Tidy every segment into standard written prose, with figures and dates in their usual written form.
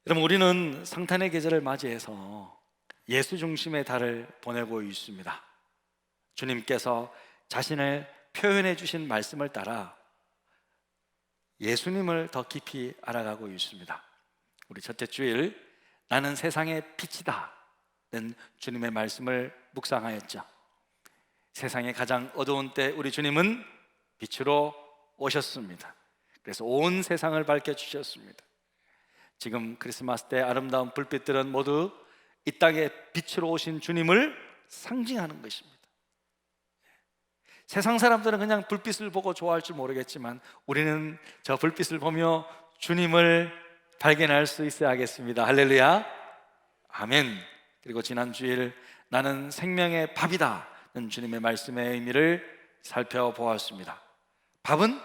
여러분, 우리는 성탄의 계절을 맞이해서 예수 중심의 달을 보내고 있습니다. 주님께서 자신을 표현해 주신 말씀을 따라 예수님을 더 깊이 알아가고 있습니다. 우리 첫째 주일, 나는 세상의 빛이다 는 주님의 말씀을 묵상하였죠. 세상의 가장 어두운 때 우리 주님은 빛으로 오셨습니다. 그래서 온 세상을 밝혀주셨습니다. 지금 크리스마스 때 아름다운 불빛들은 모두 이 땅에 빛으로 오신 주님을 상징하는 것입니다. 세상 사람들은 그냥 불빛을 보고 좋아할 줄 모르겠지만 우리는 저 불빛을 보며 주님을 발견할 수 있어야 하겠습니다. 할렐루야, 아멘. 그리고 지난 주일, 나는 생명의 밥이다 는 주님의 말씀의 의미를 살펴보았습니다. 밥은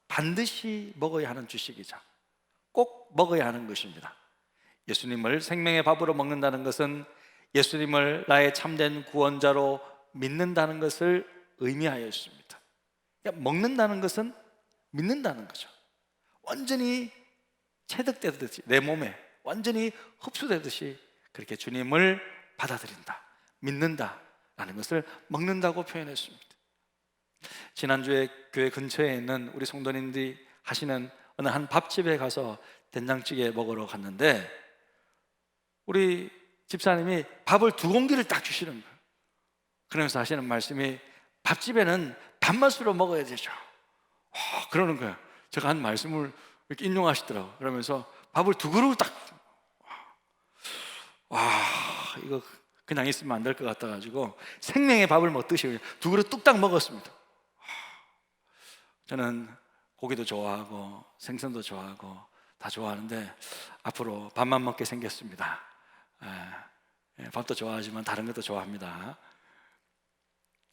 반드시 먹어야 하는 주식이죠. 꼭 먹어야 하는 것입니다. 예수님을 생명의 밥으로 먹는다는 것은 예수님을 나의 참된 구원자로 믿는다는 것을 의미하였습니다. 그러니까 먹는다는 것은 믿는다는 거죠. 완전히 체득되듯이 내 몸에 완전히 흡수되듯이 그렇게 주님을 받아들인다, 믿는다라는 것을 먹는다고 표현했습니다. 지난주에 교회 근처에 있는 우리 성도님들이 하시는 어느 한 밥집에 가서 된장찌개 먹으러 갔는데 우리 집사님이 밥을 2공기를 딱 주시는 거예요. 그러면서 하시는 말씀이 밥집에는 밥맛으로 먹어야 되죠. 그러는 거예요. 제가 한 말씀을 이렇게 인용하시더라고요. 그러면서 밥을 2그릇 딱, 이거 그냥 있으면 안 될 것 같아가지고 생명의 밥을 먹듯이 2그릇 뚝딱 먹었습니다. 저는 고기도 좋아하고 생선도 좋아하고 다 좋아하는데 앞으로 밥만 먹게 생겼습니다. 밥도 좋아하지만 다른 것도 좋아합니다.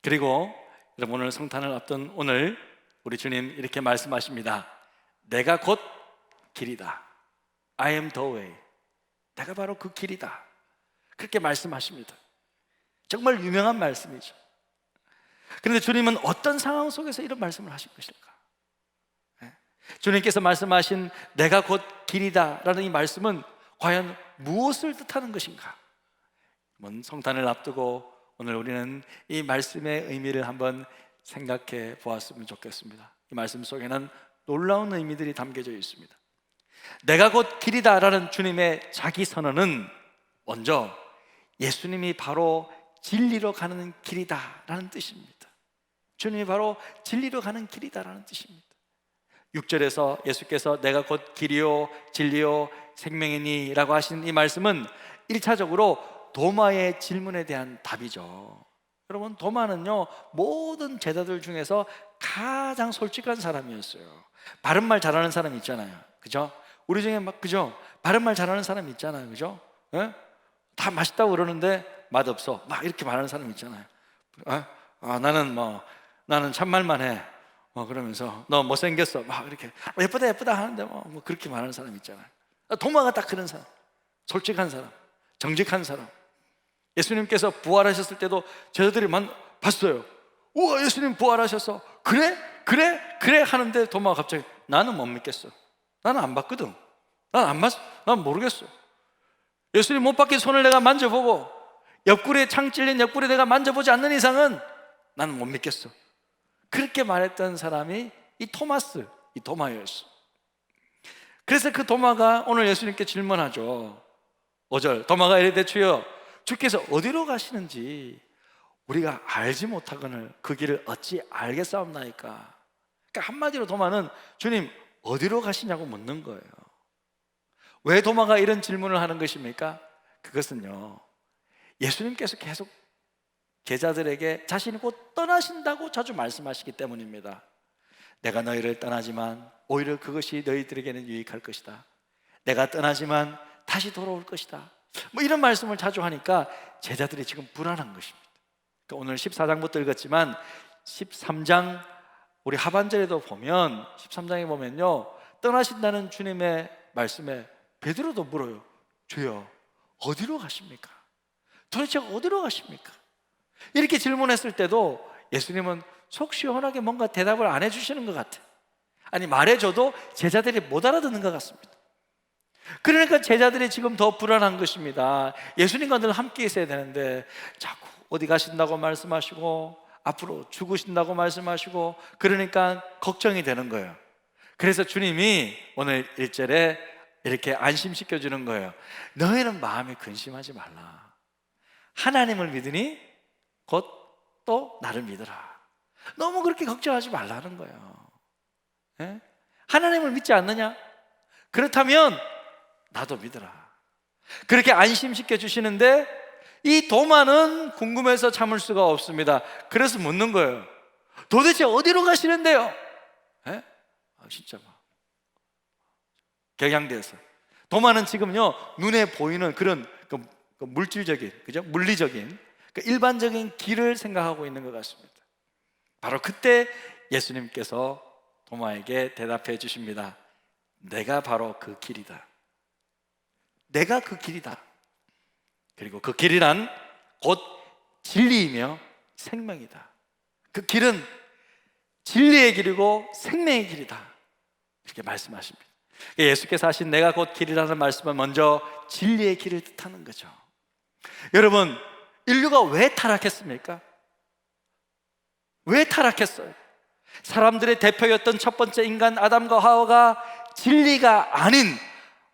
그리고 여러분, 오늘 성탄을 앞둔 오늘 우리 주님 이렇게 말씀하십니다. 내가 곧 길이다. I am the way. 내가 바로 그 길이다. 그렇게 말씀하십니다. 정말 유명한 말씀이죠. 그런데 주님은 어떤 상황 속에서 이런 말씀을 하신 것일까? 주님께서 말씀하신 내가 곧 길이다 라는 이 말씀은 과연 무엇을 뜻하는 것인가? 성탄을 앞두고 오늘 우리는 이 말씀의 의미를 한번 생각해 보았으면 좋겠습니다. 이 말씀 속에는 놀라운 의미들이 담겨져 있습니다. 내가 곧 길이다 라는 주님의 자기 선언은 먼저 예수님이 바로 진리로 가는 길이다 라는 뜻입니다. 주님이 바로 진리로 가는 길이다 라는 뜻입니다. 6절에서 예수께서 내가 곧 길이요 진리요 생명이니 라고 하신 이 말씀은 1차적으로 도마의 질문에 대한 답이죠. 여러분, 도마는요 모든 제자들 중에서 가장 솔직한 사람이었어요. 바른 말 잘하는 사람 있잖아요, 그죠? 우리 중에 그죠? 바른 말 잘하는 사람 있잖아요, 그죠? 다 맛있다고 그러는데 맛없어 막 이렇게 말하는 사람 있잖아요. 나는 참말만 해 그러면서 너 못생겼어 막 이렇게 예쁘다 예쁘다 하는데 뭐 그렇게 말하는 사람 있잖아요. 도마가 딱 그런 사람, 솔직한 사람, 정직한 사람. 예수님께서 부활하셨을 때도 제자들이 봤어요. 우와, 예수님 부활하셨어. 그래 하는데 도마가 갑자기 나는 못 믿겠어. 나는 안 봤거든. 난 모르겠어. 예수님 못 박힌 손을 내가 만져보고 옆구리에 창 찔린 옆구리 내가 만져보지 않는 이상은 나는 못 믿겠어. 그렇게 말했던 사람이 이 도마였어. 그래서 그 도마가 오늘 예수님께 질문하죠. 5절, 도마가 이르되 주여, 주께서 어디로 가시는지 우리가 알지 못하거늘 그 길을 어찌 알겠사옵나이까. 그러니까 한마디로 도마는 주님 어디로 가시냐고 묻는 거예요. 왜 도마가 이런 질문을 하는 것입니까? 그것은요, 예수님께서 계속 제자들에게 자신이 곧 떠나신다고 자주 말씀하시기 때문입니다. 내가 너희를 떠나지만 오히려 그것이 너희들에게는 유익할 것이다. 내가 떠나지만 다시 돌아올 것이다. 이런 말씀을 자주 하니까 제자들이 지금 불안한 것입니다. 그러니까 오늘 14장부터 읽었지만 13장 우리 하반절에도 보면 13장에 보면요, 떠나신다는 주님의 말씀에 베드로도 물어요. 주여, 어디로 가십니까? 도대체 어디로 가십니까? 이렇게 질문했을 때도 예수님은 속 시원하게 뭔가 대답을 안 해주시는 것 같아요. 아니, 말해줘도 제자들이 못 알아듣는 것 같습니다. 그러니까 제자들이 지금 더 불안한 것입니다. 예수님과 늘 함께 있어야 되는데 자꾸 어디 가신다고 말씀하시고 앞으로 죽으신다고 말씀하시고, 그러니까 걱정이 되는 거예요. 그래서 주님이 오늘 1절에 이렇게 안심시켜 주는 거예요. 너희는 마음에 근심하지 말라. 하나님을 믿으니 곧 또 나를 믿으라. 너무 그렇게 걱정하지 말라는 거예요. 예? 하나님을 믿지 않느냐? 그렇다면 나도 믿으라. 그렇게 안심시켜 주시는데 이 도마는 궁금해서 참을 수가 없습니다. 그래서 묻는 거예요. 도대체 어디로 가시는데요? 예? 진짜 막 격양돼서. 도마는 지금요 눈에 보이는 그런 물질적인, 그죠? 물리적인 일반적인 길을 생각하고 있는 것 같습니다. 바로 그때 예수님께서 도마에게 대답해 주십니다. 내가 바로 그 길이다. 내가 그 길이다. 그리고 그 길이란 곧 진리이며 생명이다. 그 길은 진리의 길이고 생명의 길이다. 이렇게 말씀하십니다. 예수께서 하신 내가 곧 길이라는 말씀은 먼저 진리의 길을 뜻하는 거죠. 여러분, 인류가 왜 타락했습니까? 왜 타락했어요? 사람들의 대표였던 첫 번째 인간 아담과 하와가 진리가 아닌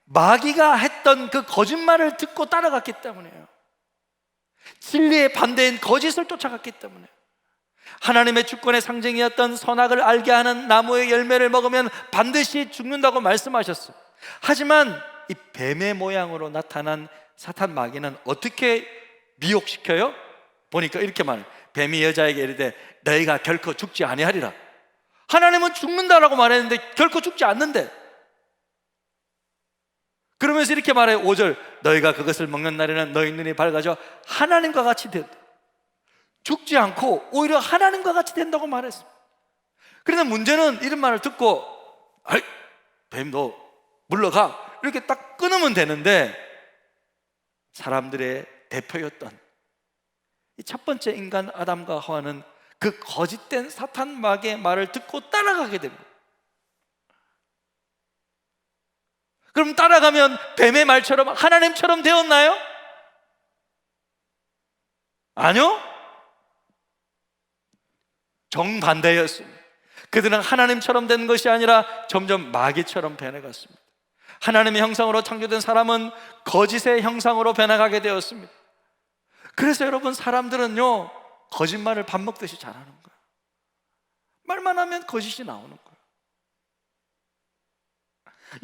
마귀가 했던 그 거짓말을 듣고 따라갔기 때문이에요. 진리의 반대인 거짓을 쫓아갔기 때문에. 하나님의 주권의 상징이었던 선악을 알게 하는 나무의 열매를 먹으면 반드시 죽는다고 말씀하셨어요. 하지만 이 뱀의 모양으로 나타난 사탄 마귀는 어떻게 미혹시켜요? 보니까 이렇게 말해요. 뱀이 여자에게 이르되 너희가 결코 죽지 아니하리라. 하나님은 죽는다라고 말했는데 결코 죽지 않는데, 그러면서 이렇게 말해요. 5절 너희가 그것을 먹는 날에는 너희 눈이 밝아져 하나님과 같이 된다. 죽지 않고 오히려 하나님과 같이 된다고 말했습니다. 그런데 문제는 이런 말을 듣고 아이 뱀 너 물러가 이렇게 딱 끊으면 되는데, 사람들의 대표였던 이 첫 번째 인간 아담과 하와는 그 거짓된 사탄 마귀의 말을 듣고 따라가게 됩니다. 그럼 따라가면 뱀의 말처럼 하나님처럼 되었나요? 아니요. 정반대였습니다. 그들은 하나님처럼 된 것이 아니라 점점 마귀처럼 변해갔습니다. 하나님의 형상으로 창조된 사람은 거짓의 형상으로 변해가게 되었습니다. 그래서 여러분, 사람들은요 거짓말을 밥 먹듯이 잘하는 거예요. 말만 하면 거짓이 나오는 거예요.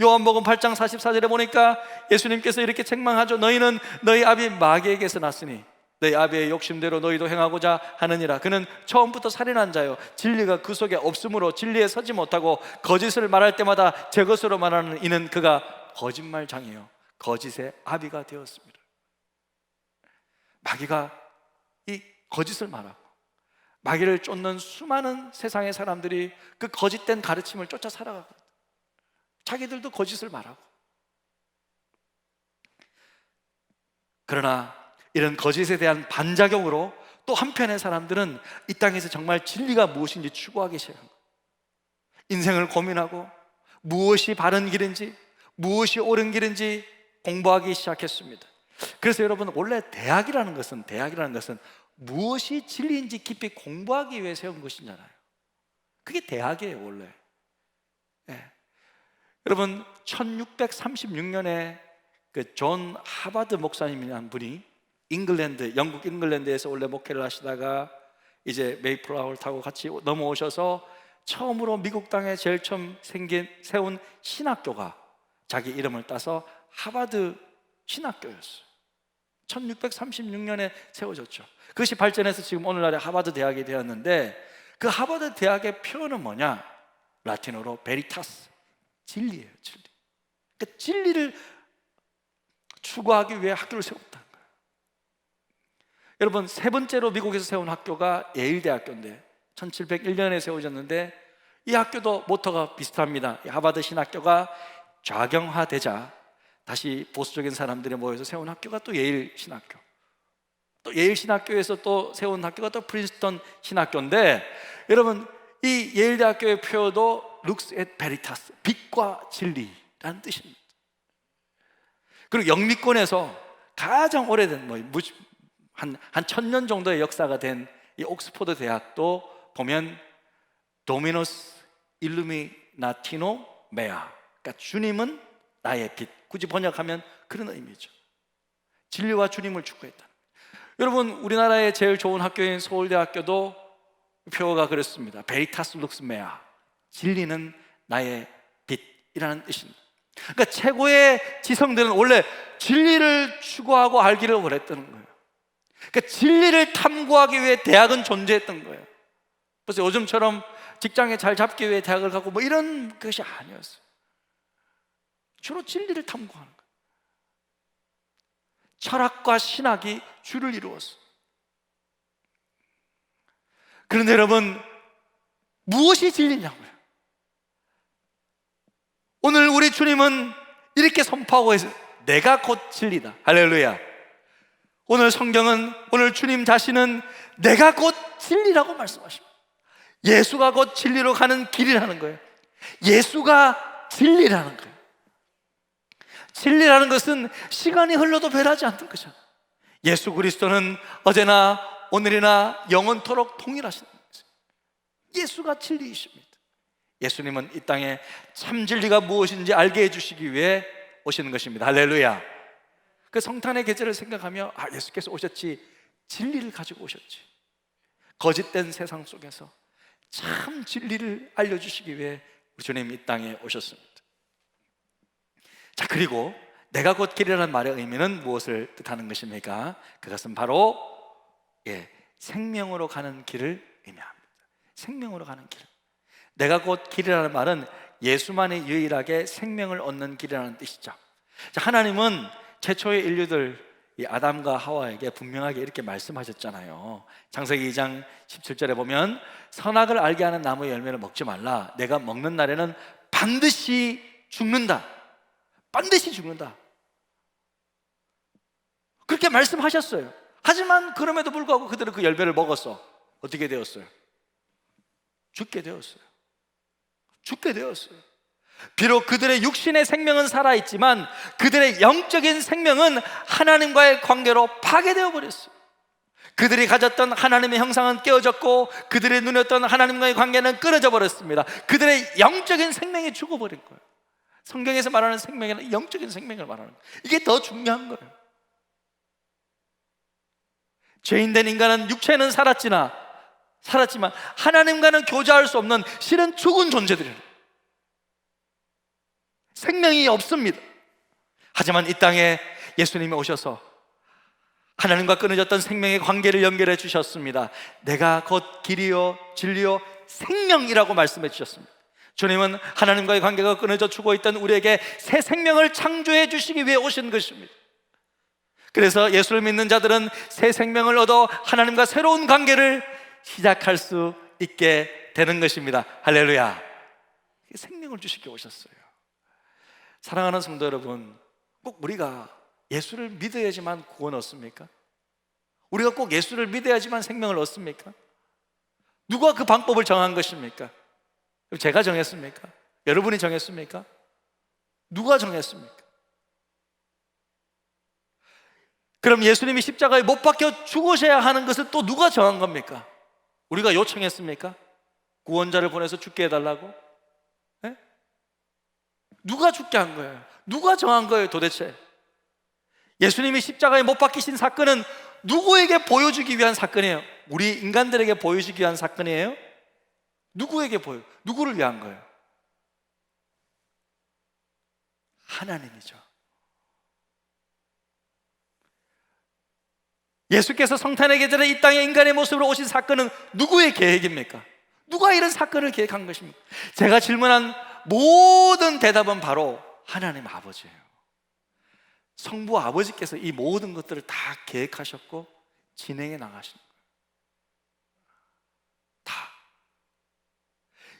요한복음 8장 44절에 보니까 예수님께서 이렇게 책망하죠. 너희는 너희 아비 마귀에게서 났으니 너희 아비의 욕심대로 너희도 행하고자 하느니라. 그는 처음부터 살인한 자요, 진리가 그 속에 없으므로 진리에 서지 못하고 거짓을 말할 때마다 제 것으로 말하는 이는 그가 거짓말장이요 거짓의 아비가 되었습니다. 마귀가 이 거짓을 말하고 마귀를 쫓는 수많은 세상의 사람들이 그 거짓된 가르침을 쫓아 살아가거든요. 자기들도 거짓을 말하고. 그러나 이런 거짓에 대한 반작용으로 또 한편의 사람들은 이 땅에서 정말 진리가 무엇인지 추구하기 시작한 거예요. 인생을 고민하고 무엇이 바른 길인지 무엇이 옳은 길인지 공부하기 시작했습니다. 그래서 여러분, 원래 대학이라는 것은 무엇이 진리인지 깊이 공부하기 위해 세운 것이잖아요. 그게 대학이에요 원래. 네. 여러분, 1636년에 그 존 하버드 목사님이라는 분이 영국 잉글랜드에서 원래 목회를 하시다가 이제 메이플라워를 타고 같이 넘어오셔서 처음으로 미국 땅에 제일 처음 세운 신학교가 자기 이름을 따서 하버드 신학교였어요. 1636년에 세워졌죠. 그것이 발전해서 지금 오늘날의 하버드 대학이 되었는데, 그 하버드 대학의 표현은 뭐냐? 라틴어로 베리타스, 진리예요. 진리. 그러니까 진리를 추구하기 위해 학교를 세웠다는 거예요. 여러분, 세 번째로 미국에서 세운 학교가 예일대학교인데 1701년에 세워졌는데, 이 학교도 모토가 비슷합니다. 이 하버드 신학교가 좌경화되자 다시 보수적인 사람들이 모여서 세운 학교가 또 예일 신학교, 또 예일 신학교에서 또 세운 학교가 또 프린스턴 신학교인데, 여러분, 이 예일대학교의 표어도 Lux et Veritas, 빛과 진리라는 뜻입니다. 그리고 영미권에서 가장 오래된 한 1000년 정도의 역사가 된 이 옥스퍼드 대학도 보면 도미노스 일루미나티노 메아, 그러니까 주님은 나의 빛, 굳이 번역하면 그런 의미죠. 진리와 주님을 추구했다. 여러분, 우리나라의 제일 좋은 학교인 서울대학교도 표어가 그렇습니다. 베리타스 룩스 메아, 진리는 나의 빛이라는 뜻입니다. 그러니까 최고의 지성들은 원래 진리를 추구하고 알기를 원했다는 거예요. 그러니까 진리를 탐구하기 위해 대학은 존재했던 거예요. 그래서 요즘처럼 직장에 잘 잡기 위해 대학을 가고 뭐 이런 것이 아니었어요. 주로 진리를 탐구하는 거예요. 철학과 신학이 주를 이루었어요. 그런데 여러분, 무엇이 진리냐고요? 오늘 우리 주님은 이렇게 선포하고 있어요. 내가 곧 진리다. 할렐루야. 오늘 성경은, 오늘 주님 자신은 내가 곧 진리라고 말씀하십니다. 예수가 곧 진리로 가는 길이라는 거예요. 예수가 진리라는 거예요. 진리라는 것은 시간이 흘러도 변하지 않는 거잖아요. 예수 그리스도는 어제나 오늘이나 영원토록 동일하신 거예요. 예수가 진리이십니다. 예수님은 이 땅에 참 진리가 무엇인지 알게 해주시기 위해 오시는 것입니다. 할렐루야. 그 성탄의 계절을 생각하며 예수께서 오셨지, 진리를 가지고 오셨지. 거짓된 세상 속에서 참 진리를 알려주시기 위해 우리 주님 이 땅에 오셨습니다. 자, 그리고 내가 곧 길이라는 말의 의미는 무엇을 뜻하는 것입니까? 그것은 바로 생명으로 가는 길을 의미합니다. 생명으로 가는 길. 내가 곧 길이라는 말은 예수만이 유일하게 생명을 얻는 길이라는 뜻이죠. 자, 하나님은 최초의 인류들, 이 아담과 하와에게 분명하게 이렇게 말씀하셨잖아요. 창세기 2장 17절에 보면 선악을 알게 하는 나무의 열매를 먹지 말라. 내가 먹는 날에는 반드시 죽는다. 반드시 죽는다. 그렇게 말씀하셨어요. 하지만 그럼에도 불구하고 그들은 그 열매를 먹었어. 어떻게 되었어요? 죽게 되었어요. 죽게 되었어요. 비록 그들의 육신의 생명은 살아있지만 그들의 영적인 생명은 하나님과의 관계로 파괴되어 버렸어요. 그들이 가졌던 하나님의 형상은 깨어졌고 그들의 누렸던 하나님과의 관계는 끊어져 버렸습니다. 그들의 영적인 생명이 죽어버린 거예요. 성경에서 말하는 생명에는 영적인 생명을 말하는 거예요. 이게 더 중요한 거예요. 죄인된 인간은 육체는 살았지만 하나님과는 교제할 수 없는 실은 죽은 존재들이에요. 생명이 없습니다. 하지만 이 땅에 예수님이 오셔서 하나님과 끊어졌던 생명의 관계를 연결해 주셨습니다. 내가 곧 길이요 진리요 생명이라고 말씀해 주셨습니다. 주님은 하나님과의 관계가 끊어져 죽어 있던 우리에게 새 생명을 창조해 주시기 위해 오신 것입니다. 그래서 예수를 믿는 자들은 새 생명을 얻어 하나님과 새로운 관계를 시작할 수 있게 되는 것입니다. 할렐루야. 생명을 주시기 오셨어요. 사랑하는 성도 여러분, 꼭 우리가 예수를 믿어야지만 구원 얻습니까? 우리가 꼭 예수를 믿어야지만 생명을 얻습니까? 누가 그 방법을 정한 것입니까? 제가 정했습니까? 여러분이 정했습니까? 누가 정했습니까? 그럼 예수님이 십자가에 못 박혀 죽으셔야 하는 것을 또 누가 정한 겁니까? 우리가 요청했습니까? 구원자를 보내서 죽게 해달라고? 누가 죽게 한 거예요? 누가 정한 거예요 도대체? 예수님이 십자가에 못 박히신 사건은 누구에게 보여주기 위한 사건이에요? 우리 인간들에게 보여주기 위한 사건이에요? 누구를 위한 거예요? 하나님이죠. 예수께서 성탄의 계절에 이 땅에 인간의 모습으로 오신 사건은 누구의 계획입니까? 누가 이런 사건을 계획한 것입니까? 제가 질문한 모든 대답은 바로 하나님 아버지예요. 성부 아버지께서 이 모든 것들을 다 계획하셨고 진행해 나가신 거예요. 다.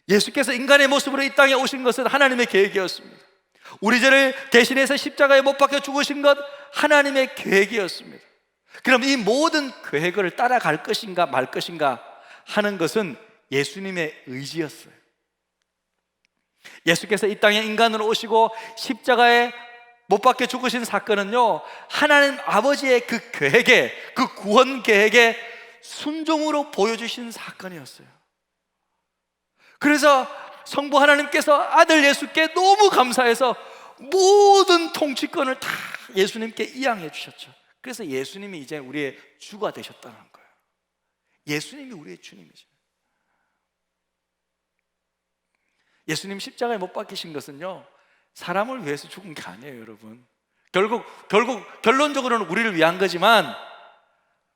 예수께서 인간의 모습으로 이 땅에 오신 것은 하나님의 계획이었습니다. 우리 죄를 대신해서 십자가에 못 박혀 죽으신 것 하나님의 계획이었습니다. 그럼 이 모든 계획을 따라갈 것인가 말 것인가 하는 것은 예수님의 의지였어요. 예수께서 이 땅에 인간으로 오시고 십자가에 못 박혀 죽으신 사건은요, 하나님 아버지의 그 계획에, 그 구원 계획에 순종으로 보여주신 사건이었어요. 그래서 성부 하나님께서 아들 예수께 너무 감사해서 모든 통치권을 다 예수님께 이양해 주셨죠. 그래서 예수님이 이제 우리의 주가 되셨다는 거예요. 예수님이 우리의 주님이죠. 예수님 십자가에 못 박히신 것은요, 사람을 위해서 죽은 게 아니에요, 여러분. 결론적으로는 우리를 위한 거지만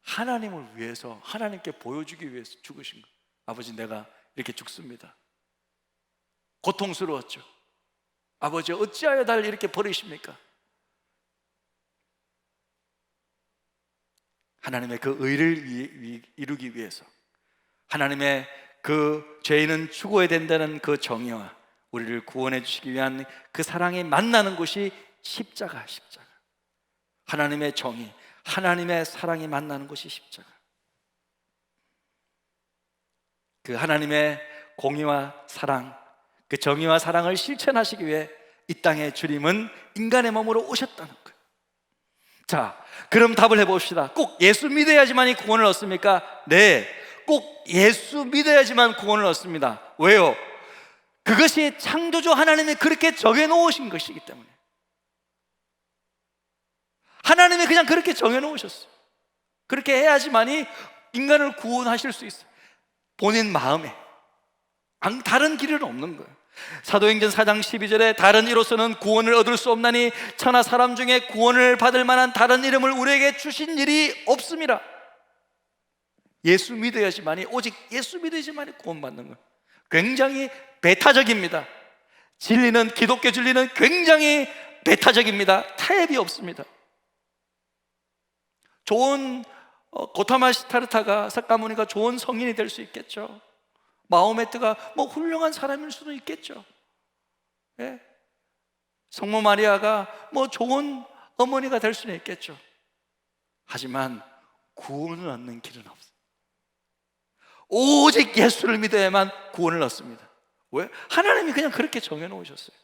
하나님을 위해서, 하나님께 보여주기 위해서 죽으신 거예요. 아버지, 내가 이렇게 죽습니다. 고통스러웠죠. 아버지, 어찌하여 나를 이렇게 버리십니까? 하나님의 그 의를 이루기 위해서, 하나님의 그 죄인은 죽어야 된다는 그 정의와 우리를 구원해 주시기 위한 그 사랑이 만나는 곳이 십자가. 하나님의 정의, 하나님의 사랑이 만나는 곳이 십자가. 그 하나님의 공의와 사랑, 그 정의와 사랑을 실천하시기 위해 이 땅에 주님은 인간의 몸으로 오셨다는 거예요. 자, 그럼 답을 해봅시다. 꼭 예수 믿어야지만 구원을 얻습니까? 네, 꼭 예수 믿어야지만 구원을 얻습니다. 왜요? 그것이 창조주 하나님이 그렇게 정해놓으신 것이기 때문에. 하나님이 그냥 그렇게 정해놓으셨어요. 그렇게 해야지만이 인간을 구원하실 수 있어요. 본인 마음에. 다른 길은 없는 거예요. 사도행전 4장 12절에 다른 이로서는 구원을 얻을 수 없나니 천하 사람 중에 구원을 받을 만한 다른 이름을 우리에게 주신 일이 없습니다. 예수 믿어야지만이, 오직 예수 믿어야지만이 구원받는 거예요. 굉장히 배타적입니다. 진리는, 기독교 진리는 굉장히 배타적입니다. 타협이 없습니다. 좋은 고타마 시타르타가, 석가모니가 좋은 성인이 될 수 있겠죠. 마호메트가 뭐 훌륭한 사람일 수도 있겠죠. 예? 성모 마리아가 뭐 좋은 어머니가 될 수는 있겠죠. 하지만 구원을 얻는 길은 없어요. 오직 예수를 믿어야만 구원을 얻습니다. 왜? 하나님이 그냥 그렇게 정해놓으셨어요.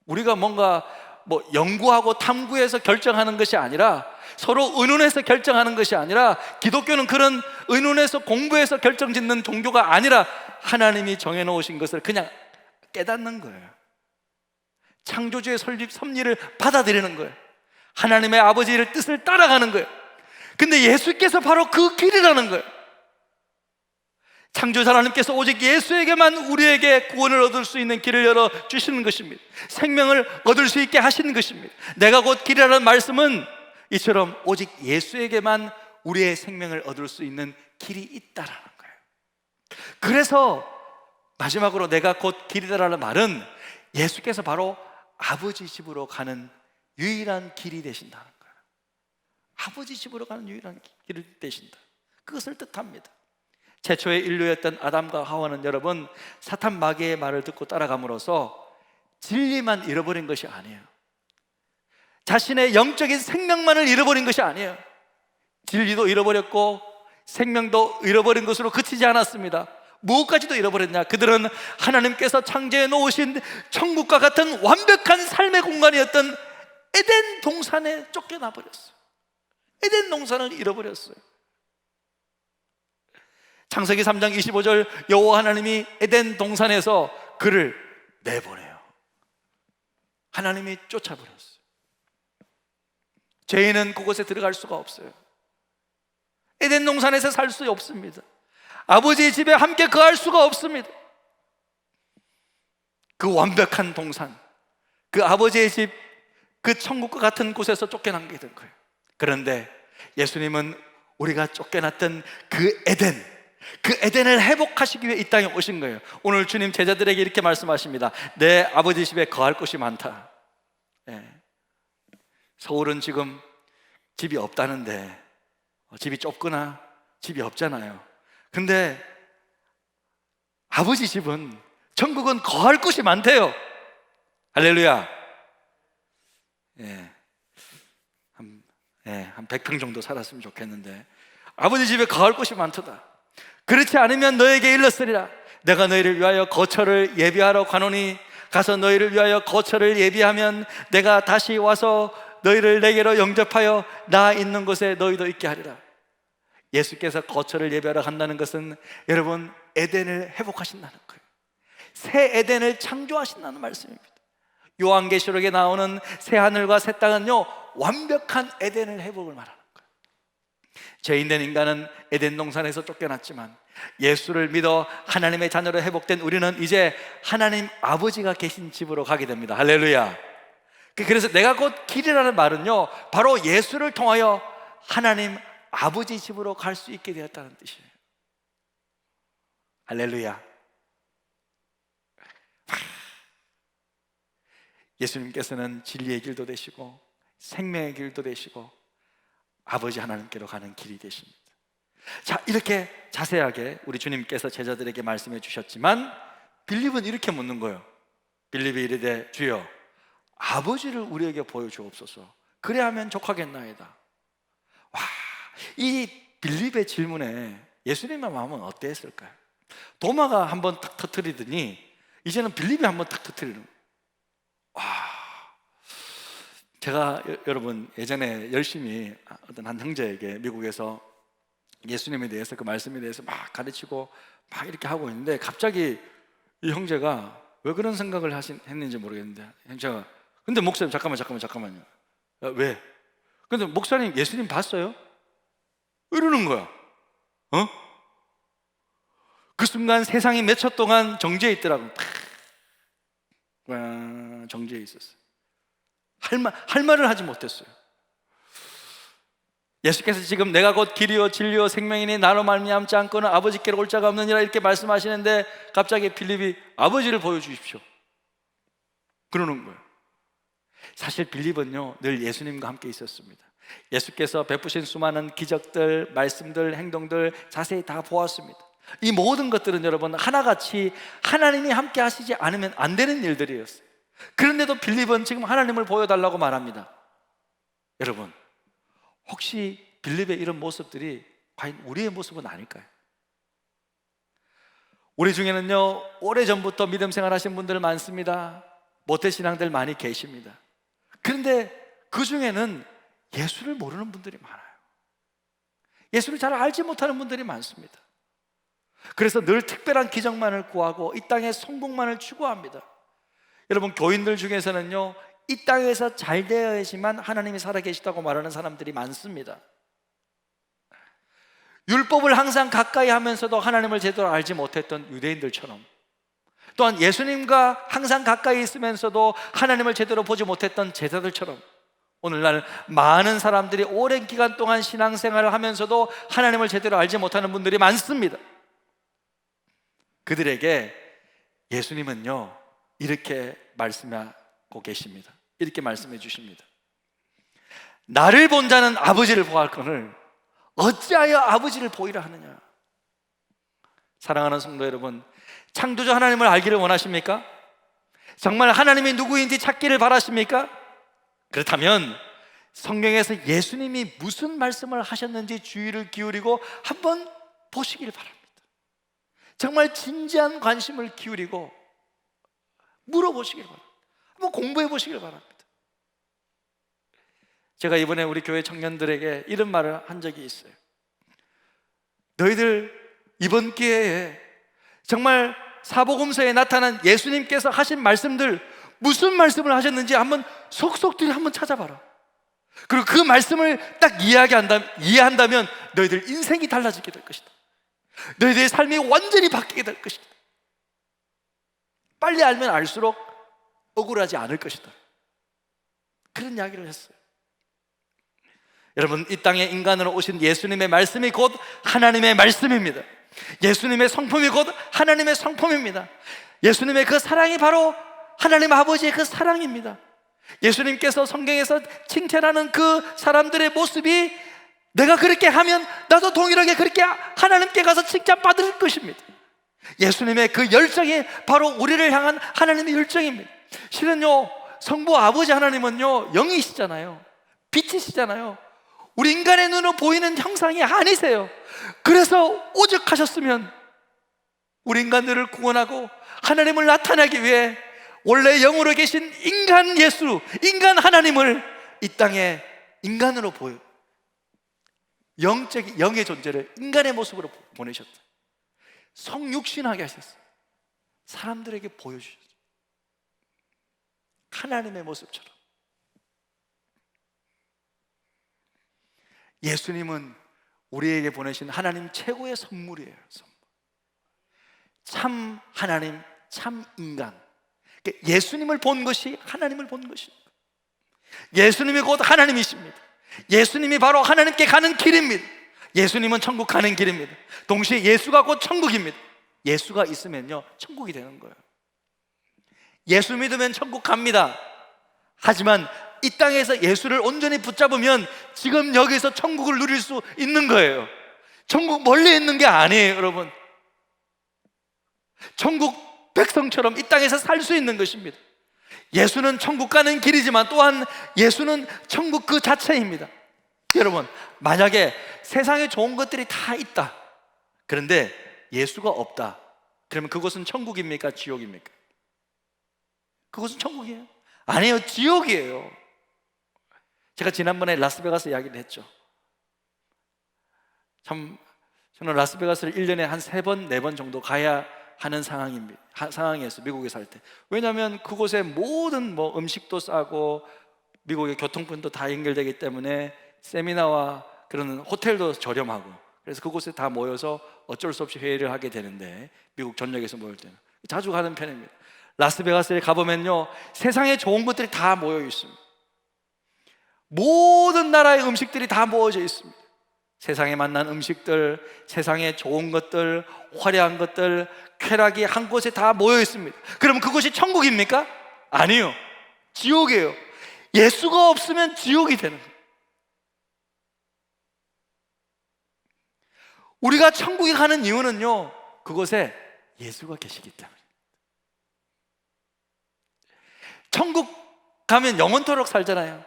우리가 뭔가 뭐 연구하고 탐구해서 결정하는 것이 아니라, 서로 의논해서 결정하는 것이 아니라, 기독교는 그런 의논해서 공부해서 결정짓는 종교가 아니라 하나님이 정해놓으신 것을 그냥 깨닫는 거예요. 창조주의 섭리를 받아들이는 거예요. 하나님의 아버지의 뜻을 따라가는 거예요. 근데 예수께서 바로 그 길이라는 거예요. 창조자 하나님께서 오직 예수에게만 우리에게 구원을 얻을 수 있는 길을 열어주시는 것입니다. 생명을 얻을 수 있게 하시는 것입니다. 내가 곧 길이라는 말씀은 이처럼 오직 예수에게만 우리의 생명을 얻을 수 있는 길이 있다라는 거예요. 그래서 마지막으로 내가 곧 길이다라는 말은 예수께서 바로 아버지 집으로 가는 유일한 길이 되신다는 거예요. 아버지 집으로 가는 유일한 길이 되신다, 그것을 뜻합니다. 최초의 인류였던 아담과 하와는 여러분, 사탄 마귀의 말을 듣고 따라감으로써 진리만 잃어버린 것이 아니에요. 자신의 영적인 생명만을 잃어버린 것이 아니에요. 진리도 잃어버렸고 생명도 잃어버린 것으로 그치지 않았습니다. 무엇까지도 잃어버렸냐? 그들은 하나님께서 창조해 놓으신 천국과 같은 완벽한 삶의 공간이었던 에덴 동산에 쫓겨나 버렸어요. 에덴 동산을 잃어버렸어요. 창세기 3장 25절, 여호와 하나님이 에덴 동산에서 그를 내보내요. 하나님이 쫓아버렸어요. 죄인은 그곳에 들어갈 수가 없어요. 에덴 동산에서 살 수 없습니다. 아버지의 집에 함께 거할 수가 없습니다. 그 완벽한 동산, 그 아버지의 집, 그 천국과 같은 곳에서 쫓겨나게 된 거예요. 그런데 예수님은 우리가 쫓겨났던 그 에덴을 회복하시기 위해 이 땅에 오신 거예요. 오늘 주님 제자들에게 이렇게 말씀하십니다. 내 아버지 집에 거할 곳이 많다. 서울은 지금 집이 없다는데, 집이 좁거나 집이 없잖아요. 근데 아버지 집은, 천국은 거할 곳이 많대요. 할렐루야. 한 100평 정도 살았으면 좋겠는데, 아버지 집에 거할 곳이 많도다. 그렇지 않으면 너에게 일렀으리라. 내가 너희를 위하여 거처를 예비하러 가노니 가서 너희를 위하여 거처를 예비하면 내가 다시 와서 너희를 내게로 영접하여 나 있는 곳에 너희도 있게 하리라. 예수께서 거처를 예비하러 간다는 것은 여러분 에덴을 회복하신다는 거예요. 새 에덴을 창조하신다는 말씀입니다. 요한계시록에 나오는 새 하늘과 새 땅은요 완벽한 에덴을 회복을 말하는 거예요. 죄인된 인간은 에덴 동산에서 쫓겨났지만 예수를 믿어 하나님의 자녀로 회복된 우리는 이제 하나님 아버지가 계신 집으로 가게 됩니다. 할렐루야. 그래서 내가 곧 길이라는 말은요 바로 예수를 통하여 하나님 아버지 집으로 갈 수 있게 되었다는 뜻이에요. 할렐루야. 예수님께서는 진리의 길도 되시고 생명의 길도 되시고 아버지 하나님께로 가는 길이 되십니다. 자, 이렇게 자세하게 우리 주님께서 제자들에게 말씀해 주셨지만 빌립은 이렇게 묻는 거예요. 빌립이 이르되 주여 아버지를 우리에게 보여주옵소서. 그래야 하면 족하겠나이다. 와, 이 빌립의 질문에 예수님의 마음은 어땠을까요? 도마가 한번 탁 터뜨리더니 이제는 빌립이 한번 탁 터뜨리는 거예요. 와, 제가 여러분 예전에 열심히 어떤 한 형제에게 미국에서 예수님에 대해서 그 말씀에 대해서 막 가르치고 막 이렇게 하고 있는데 갑자기 이 형제가 왜 그런 생각을 했는지 모르겠는데 형제가 근데 목사님 잠깐만요. 왜? 근데 목사님 예수님 봤어요? 이러는 거야. 그 순간 세상이 몇 초 동안 정지해 있더라고. 정지해 있었어요. 할 말을 하지 못했어요. 예수께서 지금 내가 곧 길이요 진리요 생명이니 나로 말미암지 않고는 아버지께로 올 자가 없느니라 이렇게 말씀하시는데 갑자기 빌립이 아버지를 보여주십시오 그러는 거예요. 사실 빌립은요 늘 예수님과 함께 있었습니다. 예수께서 베푸신 수많은 기적들, 말씀들, 행동들 자세히 다 보았습니다. 이 모든 것들은 여러분 하나같이 하나님이 함께 하시지 않으면 안 되는 일들이었어요. 그런데도 빌립은 지금 하나님을 보여달라고 말합니다. 여러분 혹시 빌립의 이런 모습들이 과연 우리의 모습은 아닐까요? 우리 중에는요 오래전부터 믿음 생활하신 분들 많습니다. 모태신앙들 많이 계십니다. 그런데 그 중에는 예수를 모르는 분들이 많아요. 예수를 잘 알지 못하는 분들이 많습니다. 그래서 늘 특별한 기적만을 구하고 이 땅의 성공만을 추구합니다. 여러분 교인들 중에서는요 이 땅에서 잘 되어야지만 하나님이 살아계시다고 말하는 사람들이 많습니다. 율법을 항상 가까이 하면서도 하나님을 제대로 알지 못했던 유대인들처럼, 또한 예수님과 항상 가까이 있으면서도 하나님을 제대로 보지 못했던 제자들처럼 오늘날 많은 사람들이 오랜 기간 동안 신앙생활을 하면서도 하나님을 제대로 알지 못하는 분들이 많습니다. 그들에게 예수님은요 이렇게 말씀하고 계십니다. 이렇게 말씀해 주십니다. 나를 본 자는 아버지를 보았거늘 어찌하여 아버지를 보이라 하느냐. 사랑하는 성도 여러분, 창조주 하나님을 알기를 원하십니까? 정말 하나님이 누구인지 찾기를 바라십니까? 그렇다면 성경에서 예수님이 무슨 말씀을 하셨는지 주의를 기울이고 한번 보시길 바랍니다. 정말 진지한 관심을 기울이고 물어보시길 바랍니다. 한번 공부해 보시길 바랍니다. 제가 이번에 우리 교회 청년들에게 이런 말을 한 적이 있어요. 너희들 이번 기회에 정말 사복음서에 나타난 예수님께서 하신 말씀들 무슨 말씀을 하셨는지 한번 속속들이 한번 찾아봐라. 그리고 그 말씀을 딱 이해한다면 너희들 인생이 달라지게 될 것이다. 너희들의 삶이 완전히 바뀌게 될 것이다. 빨리 알면 알수록 억울하지 않을 것이다. 그런 이야기를 했어요. 여러분, 이 땅에 인간으로 오신 예수님의 말씀이 곧 하나님의 말씀입니다. 예수님의 성품이 곧 하나님의 성품입니다. 예수님의 그 사랑이 바로 하나님 아버지의 그 사랑입니다. 예수님께서 성경에서 칭찬하는 그 사람들의 모습이 내가 그렇게 하면 나도 동일하게 그렇게 하나님께 가서 칭찬받을 것입니다. 예수님의 그 열정이 바로 우리를 향한 하나님의 열정입니다. 실은요, 성부 아버지 하나님은요, 영이시잖아요. 빛이시잖아요. 우리 인간의 눈으로 보이는 형상이 아니세요. 그래서 오죽하셨으면 우리 인간들을 구원하고 하나님을 나타내기 위해 원래 영으로 계신 인간 예수, 인간 하나님을 이 땅에 인간으로 보여 영의 존재를 인간의 모습으로 보내셨다. 성육신하게 하셨어요. 사람들에게 보여주셨어요. 하나님의 모습처럼. 예수님은 우리에게 보내신 하나님 최고의 선물이에요. 선물. 참 하나님, 참 인간. 예수님을 본 것이 하나님을 본 것입니다. 예수님이 곧 하나님이십니다. 예수님이 바로 하나님께 가는 길입니다. 예수님은 천국 가는 길입니다. 동시에 예수가 곧 천국입니다. 예수가 있으면요 천국이 되는 거예요. 예수 믿으면 천국 갑니다. 하지만 이 땅에서 예수를 온전히 붙잡으면 지금 여기서 천국을 누릴 수 있는 거예요. 천국 멀리 있는 게 아니에요, 여러분. 천국 백성처럼 이 땅에서 살 수 있는 것입니다. 예수는 천국 가는 길이지만 또한 예수는 천국 그 자체입니다. 여러분, 만약에 세상에 좋은 것들이 다 있다, 그런데 예수가 없다, 그러면 그것은 천국입니까? 지옥입니까? 그것은 천국이에요? 아니에요, 지옥이에요. 제가 지난번에 라스베가스 이야기를 했죠. 참 저는 라스베가스를 1년에 한 3번, 4번 정도 가야 하는 상황이었어요, 미국에 살 때. 왜냐하면 그곳에 모든 음식도 싸고 미국의 교통편도 다 연결되기 때문에 세미나와 그런 호텔도 저렴하고, 그래서 그곳에 다 모여서 어쩔 수 없이 회의를 하게 되는데, 미국 전역에서 모일 때는 자주 가는 편입니다. 라스베가스에 가보면요 세상에 좋은 것들이 다 모여 있습니다. 모든 나라의 음식들이 다 모여져 있습니다. 세상에 만난 음식들, 세상에 좋은 것들, 화려한 것들, 쾌락이 한 곳에 다 모여 있습니다. 그럼 그곳이 천국입니까? 아니요, 지옥이에요. 예수가 없으면 지옥이 되는 거예요. 우리가 천국에 가는 이유는요 그곳에 예수가 계시기 때문에. 천국 가면 영원토록 살잖아요.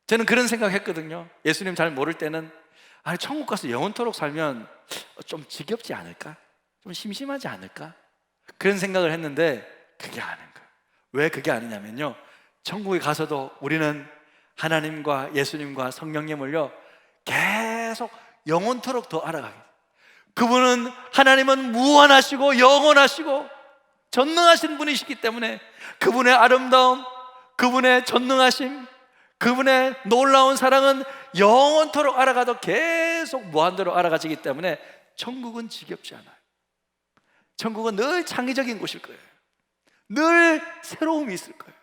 저는 그런 생각했거든요. 예수님 잘 모를 때는 아니 천국 가서 영원토록 살면 좀 지겹지 않을까? 좀 심심하지 않을까? 그런 생각을 했는데 그게 아닌 거예요. 왜 그게 아니냐면요, 천국에 가서도 우리는 하나님과 예수님과 성령님을요 계속 영원토록 더 알아가게 돼요. 그분은, 하나님은 무한하시고 영원하시고 전능하신 분이시기 때문에 그분의 아름다움, 그분의 전능하심, 그분의 놀라운 사랑은 영원토록 알아가도 계속 무한대로 알아가지기 때문에 천국은 지겹지 않아요. 천국은 늘 창의적인 곳일 거예요. 늘 새로움이 있을 거예요.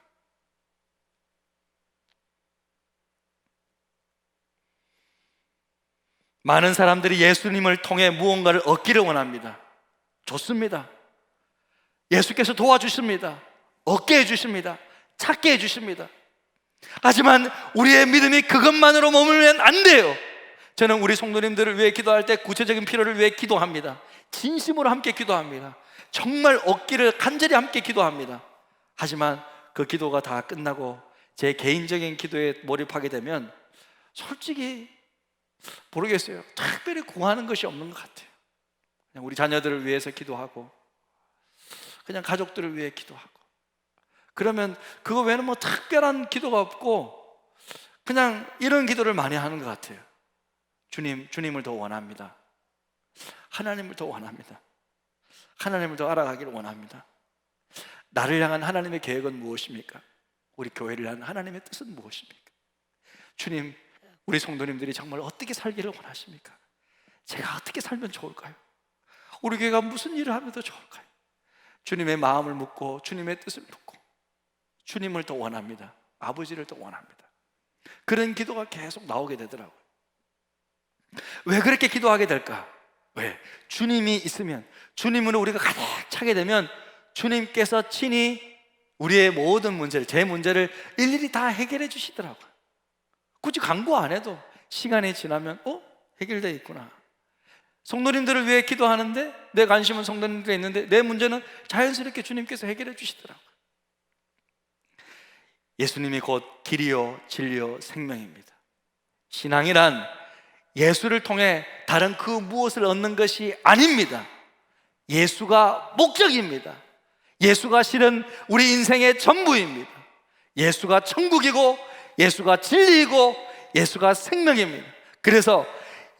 많은 사람들이 예수님을 통해 무언가를 얻기를 원합니다. 좋습니다. 예수께서 도와주십니다. 얻게 해주십니다. 찾게 해주십니다. 하지만 우리의 믿음이 그것만으로 머물면 안 돼요. 저는 우리 성도님들을 위해 기도할 때 구체적인 필요를 위해 기도합니다. 진심으로 함께 기도합니다. 정말 얻기를 간절히 함께 기도합니다. 하지만 그 기도가 다 끝나고 제 개인적인 기도에 몰입하게 되면 솔직히 모르겠어요, 특별히 구하는 것이 없는 것 같아요. 그냥 우리 자녀들을 위해서 기도하고, 그냥 가족들을 위해 기도하고, 그러면 그거 외에는 특별한 기도가 없고 그냥 이런 기도를 많이 하는 것 같아요. 주님을 더 원합니다. 하나님을 더 원합니다. 하나님을 더 알아가기를 원합니다. 나를 향한 하나님의 계획은 무엇입니까? 우리 교회를 향한 하나님의 뜻은 무엇입니까? 주님, 우리 성도님들이 정말 어떻게 살기를 원하십니까? 제가 어떻게 살면 좋을까요? 우리 교회가 무슨 일을 하면 더 좋을까요? 주님의 마음을 묻고 주님의 뜻을 묻고 주님을 더 원합니다. 아버지를 더 원합니다. 그런 기도가 계속 나오게 되더라고요. 왜 그렇게 기도하게 될까? 왜? 주님이 있으면, 주님으로 우리가 가득 차게 되면 주님께서 친히 우리의 모든 문제를, 제 문제를 일일이 다 해결해 주시더라고요. 굳이 강구 안 해도 시간이 지나면 해결되어 있구나. 성도님들을 위해 기도하는데 내 관심은 성도님들에 있는데 내 문제는 자연스럽게 주님께서 해결해 주시더라고요. 예수님이 곧 길이요 진리요 생명입니다. 신앙이란 예수를 통해 다른 그 무엇을 얻는 것이 아닙니다. 예수가 목적입니다. 예수가 실은 우리 인생의 전부입니다. 예수가 천국이고 예수가 진리이고 예수가 생명입니다. 그래서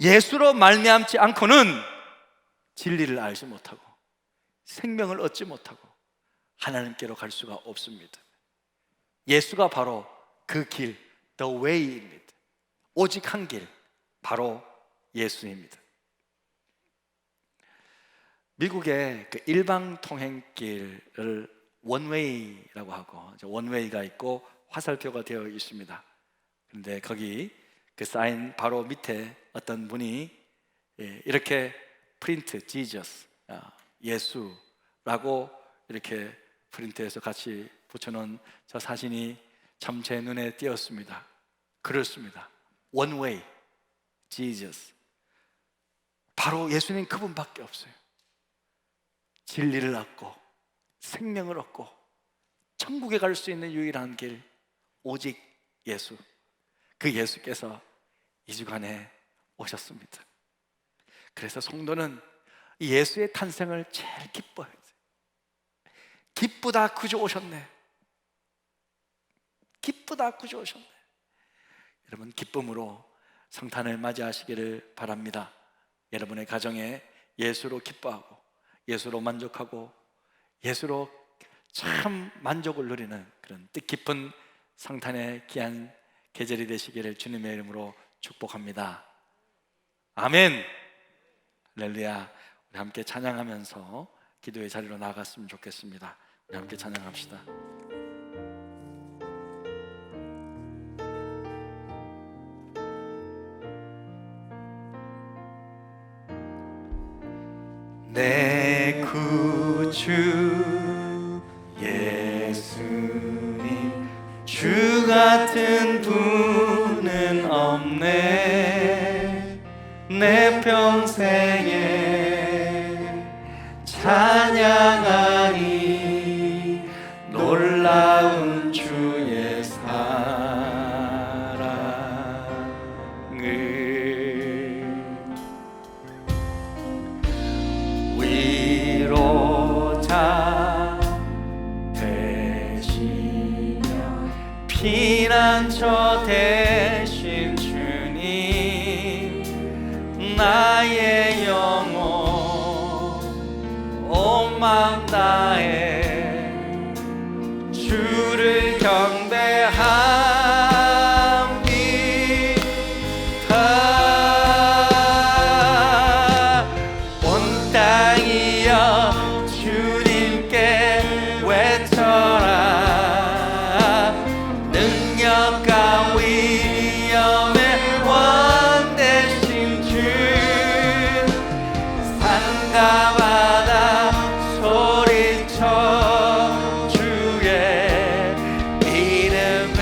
예수로 말미암지 않고는 진리를 알지 못하고 생명을 얻지 못하고 하나님께로 갈 수가 없습니다. 예수가 바로 그 길, the way입니다. 오직 한 길, 바로 예수입니다. 미국의 그 일방 통행길을 원웨이라고 하고, 원웨이가 있고 화살표가 되어 있습니다. 그런데 거기 그 사인 바로 밑에 어떤 분이 이렇게 프린트, Jesus, 예수라고 이렇게 프린트해서 같이 붙여놓은 저 사진이 참 제 눈에 띄었습니다. 그렇습니다. One way, Jesus. 바로 예수님 그분밖에 없어요. 진리를 얻고 생명을 얻고 천국에 갈 수 있는 유일한 길, 오직 예수. 그 예수께서 이 주간에 오셨습니다. 그래서 성도는 예수의 탄생을 제일 기뻐해요. 기쁘다, 구주 오셨네. 기쁘다, 구주 오셨네. 여러분, 기쁨으로 성탄을 맞이하시기를 바랍니다. 여러분의 가정에 예수로 기뻐하고 예수로 만족하고 예수로 참 만족을 누리는 그런 뜻깊은 성탄의 귀한 계절이 되시기를 주님의 이름으로 축복합니다. 아멘. 할렐루야. 우리 함께 찬양하면서 기도의 자리로 나아갔으면 좋겠습니다. 우리 함께 찬양합시다. 내 구주 예수님, 주 같은 분은 없네. 내 평생에 찬양하니 놀라운 주의 사랑을. 위로자 되시며 피난처 되신 주님, 나의 영혼 온 마음 다해 주를 경배합니다. 온 땅이여 주님께 외쳐라. 능력과 위엄의 원 되신 주, 산과 바다 소리쳐 주의 이름을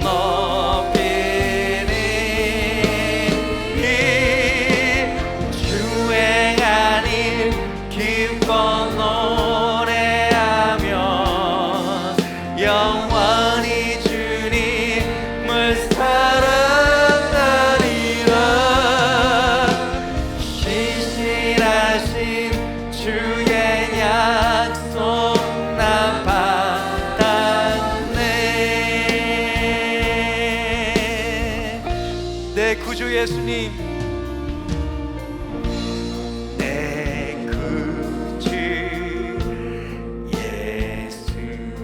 높이니. 주행한 일 기뻐 노래하며 영원히 주님을 사랑하리라. 신실하신 주의 약속 나 받았네. 내 구주 예수님, 내 구주 예수님,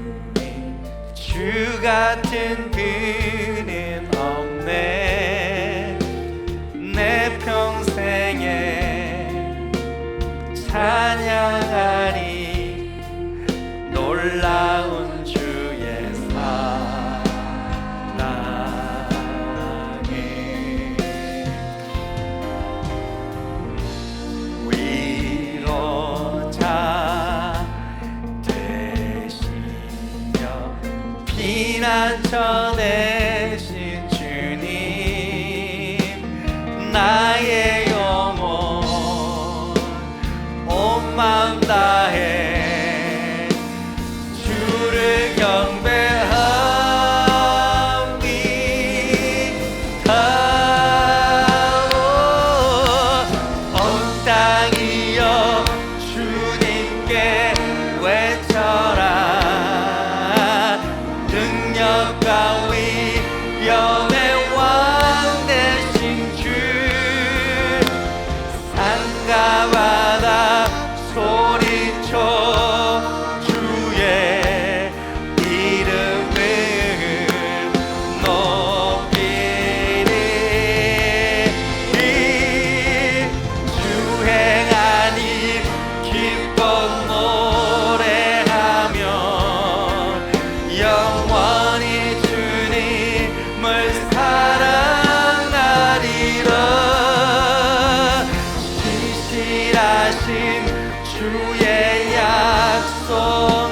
주 같은 그는 없네. 내 평생에 찬양하리 놀라운 주의 사랑을. 위로자 되시며 피난처 되신 주님, 나의 영혼 온 마음 다해 주를 경배합니다. 온 땅이여 주님께 춤춰 주의 이름을 높이리. 이 주행하니 기뻐 노래하며 영원히 주님을 사랑하리라. 신실하신 주의 약속